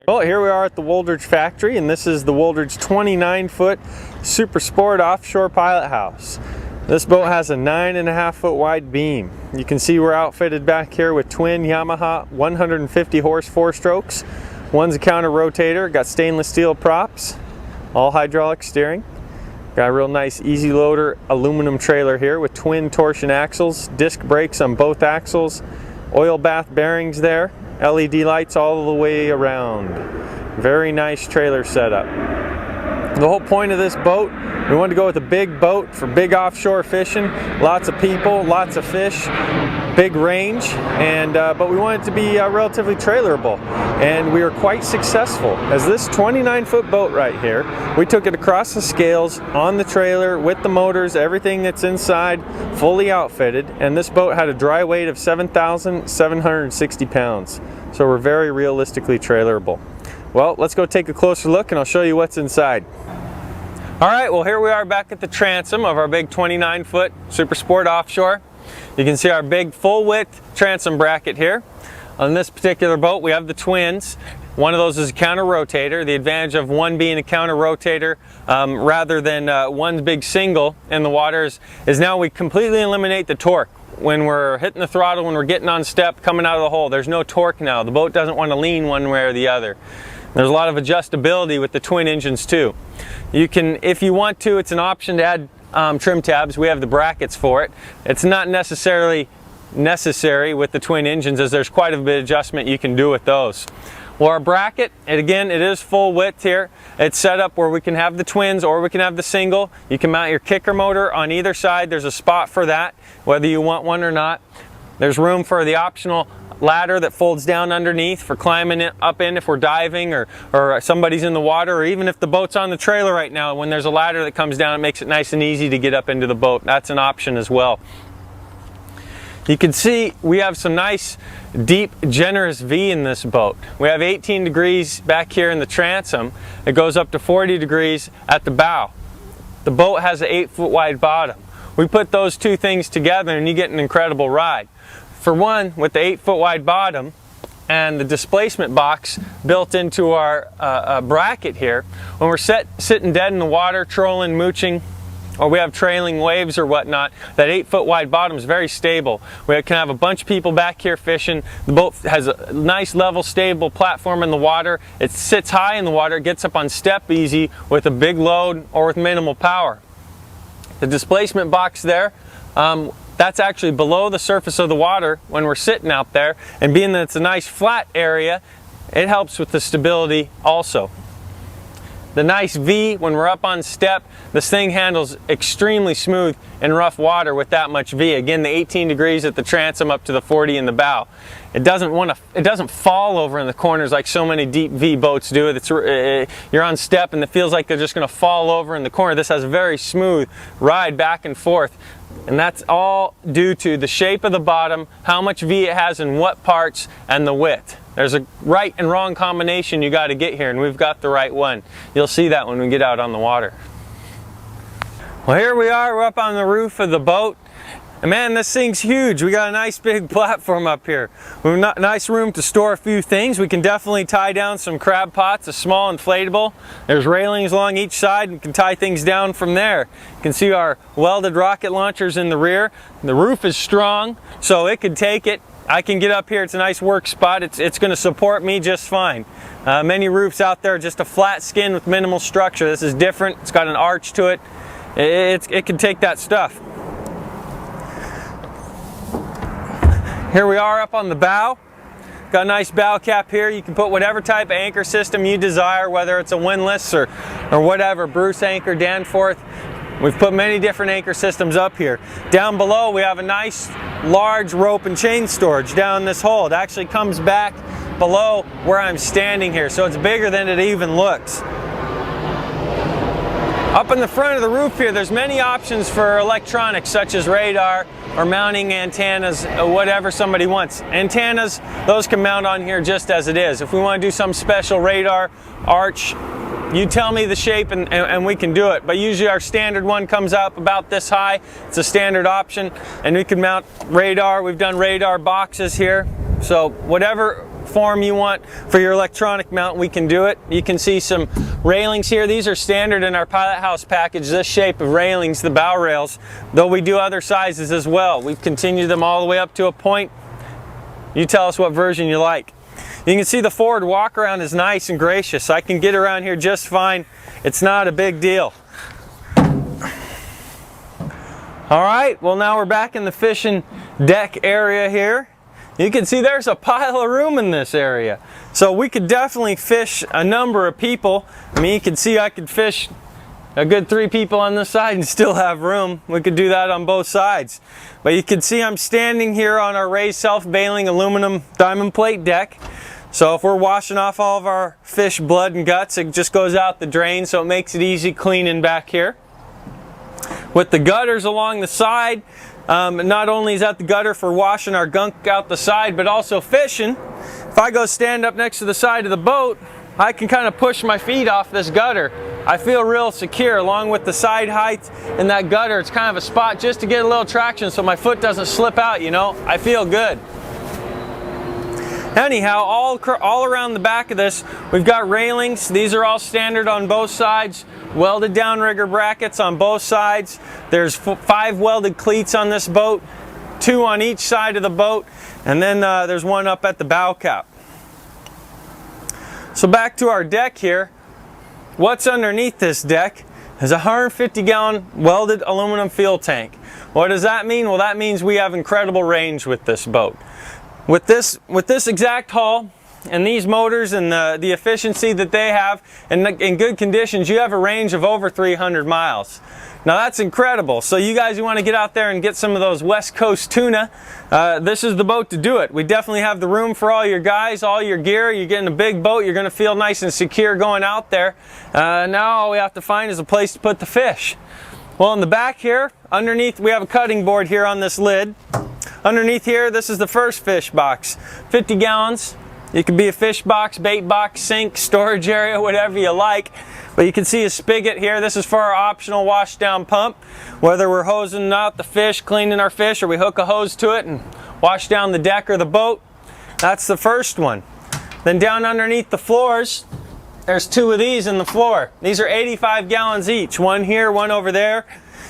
Well, here we are at the Wooldridge factory, and this is the Wooldridge 29-foot Super Sport offshore pilot house. This boat has a 9.5-foot wide beam. You can see we're outfitted back here with twin Yamaha 150 horse 4-strokes. One's a counter rotator, got stainless steel props, all hydraulic steering. Got a real nice easy loader aluminum trailer here with twin torsion axles, disc brakes on both axles, oil bath bearings there, LED lights all the way around. Very nice trailer setup. The whole point of this boat, we wanted to go with a big boat for big offshore fishing, lots of people, lots of fish, big range, and but we wanted it to be relatively trailerable, and we were quite successful. As this 29-foot boat right here, we took it across the scales on the trailer with the motors, everything that's inside, fully outfitted, and this boat had a dry weight of 7,760 pounds. So we're very realistically trailerable. Well, let's go take a closer look and I'll show you what's inside. Alright, well here we are back at the transom of our big 29-foot Super Sport offshore. You can see our big full-width transom bracket here. On this particular boat we have the twins. One of those is a counter rotator. The advantage of one being a counter rotator rather than one big single in the waters is now we completely eliminate the torque. When we're hitting the throttle, when we're getting on step, coming out of the hole, there's no torque now. The boat doesn't want to lean one way or the other. There's a lot of adjustability with the twin engines too. You can, if you want to, it's an option to add trim tabs. We have the brackets for it. It's not necessarily necessary with the twin engines, as there's quite a bit of adjustment you can do with those. Well, our bracket, and again, it is full width here. It's set up where we can have the twins or we can have the single. You can mount your kicker motor on either side. There's a spot for that, whether you want one or not. There's room for the optional ladder that folds down underneath for climbing it up in if we're diving or somebody's in the water, or even if the boat's on the trailer right now, when there's a ladder that comes down, it makes it nice and easy to get up into the boat. That's an option as well. You can see we have some nice deep generous V in this boat. We have 18 degrees back here in the transom. It goes up to 40 degrees at the bow. The boat has an 8-foot wide bottom. We put those two things together and you get an incredible ride. For one, with the 8-foot wide bottom and the displacement box built into our bracket here, when we're sitting dead in the water, trolling, mooching, or we have trailing waves or whatnot, that 8-foot wide bottom is very stable. We can have a bunch of people back here fishing. The boat has a nice level stable platform in the water. It sits high in the water, it gets up on step easy with a big load or with minimal power. The displacement box there, that's actually below the surface of the water when we're sitting out there, and being that it's a nice flat area, it helps with the stability also. The nice V, when we're up on step, this thing handles extremely smooth in rough water with that much V. Again, the 18 degrees at the transom up to the 40 in the bow. It doesn't fall over in the corners like so many deep V boats do. You're on step and it feels like they're just going to fall over in the corner. This has a very smooth ride back and forth. And that's all due to the shape of the bottom, how much V it has in what parts, and the width. There's a right and wrong combination you got to get here, and we've got the right one. You'll see that when we get out on the water. Well, here we are, we're up on the roof of the boat. And man, this thing's huge. We got a nice big platform up here. We have a nice room to store a few things. We can definitely tie down some crab pots, a small inflatable. There's railings along each side, and we can tie things down from there. You can see our welded rocket launchers in the rear. The roof is strong, so it could take it. I can get up here, it's a nice work spot. It's going to support me just fine. Many roofs out there are just a flat skin with minimal structure. This is different, it's got an arch to it. It can take that stuff. Here we are up on the bow. Got a nice bow cap here. You can put whatever type of anchor system you desire, whether it's a windlass or whatever, Bruce anchor, Danforth. We've put many different anchor systems up here. Down below we have a nice large rope and chain storage down this hole. It actually comes back below where I'm standing here, so it's bigger than it even looks. Up in the front of the roof here, there's many options for electronics such as radar or mounting antennas, whatever somebody wants. Antennas, those can mount on here just as it is. If we want to do some special radar arch, you tell me the shape and we can do it. But usually our standard one comes up about this high. It's a standard option, and we can mount radar. We've done radar boxes here. So whatever form you want for your electronic mount, we can do it. You can see some railings here. These are standard in our Pilothouse package, this shape of railings, the bow rails, though we do other sizes as well. We've continued them all the way up to a point. You tell us what version you like. You can see the forward walk around is nice and gracious. I can get around here just fine. It's not a big deal. All right, well now we're back in the fishing deck area here. You can see there's a pile of room in this area. So we could definitely fish a number of people. I mean, you can see I could fish a good 3 people on this side and still have room. We could do that on both sides. But you can see I'm standing here on our raised self-bailing aluminum diamond plate deck. So if we're washing off all of our fish blood and guts, it just goes out the drain, so it makes it easy cleaning back here. With the gutters along the side, not only is that the gutter for washing our gunk out the side, but also fishing. If I go stand up next to the side of the boat, I can kind of push my feet off this gutter. I feel real secure. Along with the side height and that gutter, it's kind of a spot just to get a little traction so my foot doesn't slip out, you know. I feel good. Anyhow, all around the back of this, we've got railings. These are all standard on both sides. Welded downrigger brackets on both sides. There's 5 welded cleats on this boat, 2 on each side of the boat, and then there's 1 up at the bow cap. So back to our deck here. What's underneath this deck is a 150-gallon welded aluminum fuel tank. What does that mean? Well, that means we have incredible range with this boat. With this exact hull and these motors and the efficiency that they have and in good conditions, you have a range of over 300 miles. Now that's incredible. So you guys who want to get out there and get some of those West Coast tuna, this is the boat to do it. We definitely have the room for all your guys, all your gear. You're getting a big boat. You're going to feel nice and secure going out there. Now all we have to find is a place to put the fish. Well, in the back here, underneath, we have a cutting board here on this lid. Underneath here, this is the first fish box. 50 gallons. It could be a fish box, bait box, sink, storage area, whatever you like. But you can see a spigot here. This is for our optional wash down pump. Whether we're hosing out the fish, cleaning our fish, or we hook a hose to it and wash down the deck or the boat. That's the first one. Then down underneath the floors, there's 2 of these in the floor. These are 85 gallons each. 1 here, 1 over there.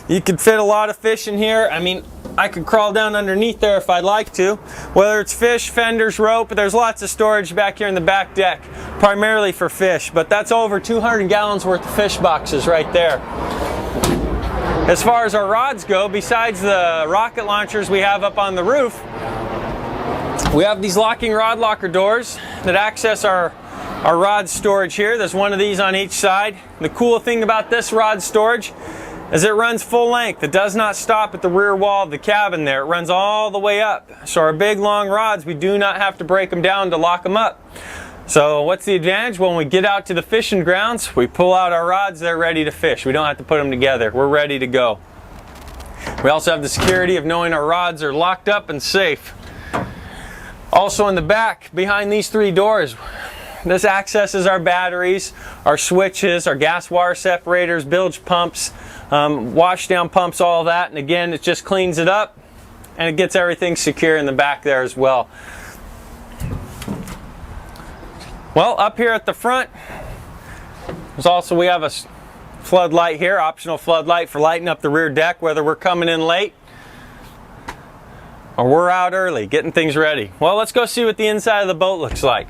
You could fit a lot of fish in here. I mean, I could crawl down underneath there if I'd like to. Whether it's fish, fenders, rope, there's lots of storage back here in the back deck, primarily for fish. But that's over 200 gallons worth of fish boxes right there. As far as our rods go, besides the rocket launchers we have up on the roof, we have these locking rod locker doors that access our rod storage here. There's 1 of these on each side. The cool thing about this rod storage is it runs full length. It does not stop at the rear wall of the cabin there. It runs all the way up. So our big long rods, we do not have to break them down to lock them up. So what's the advantage? When we get out to the fishing grounds, we pull out our rods, they're ready to fish. We don't have to put them together. We're ready to go. We also have the security of knowing our rods are locked up and safe. Also in the back, behind these 3 doors, this accesses our batteries, our switches, our gas water separators, bilge pumps, wash down pumps, all that. And again, it just cleans it up and it gets everything secure in the back there as well. Well, up here at the front, we have a floodlight here, optional floodlight for lighting up the rear deck, whether we're coming in late or we're out early, getting things ready. Well, let's go see what the inside of the boat looks like.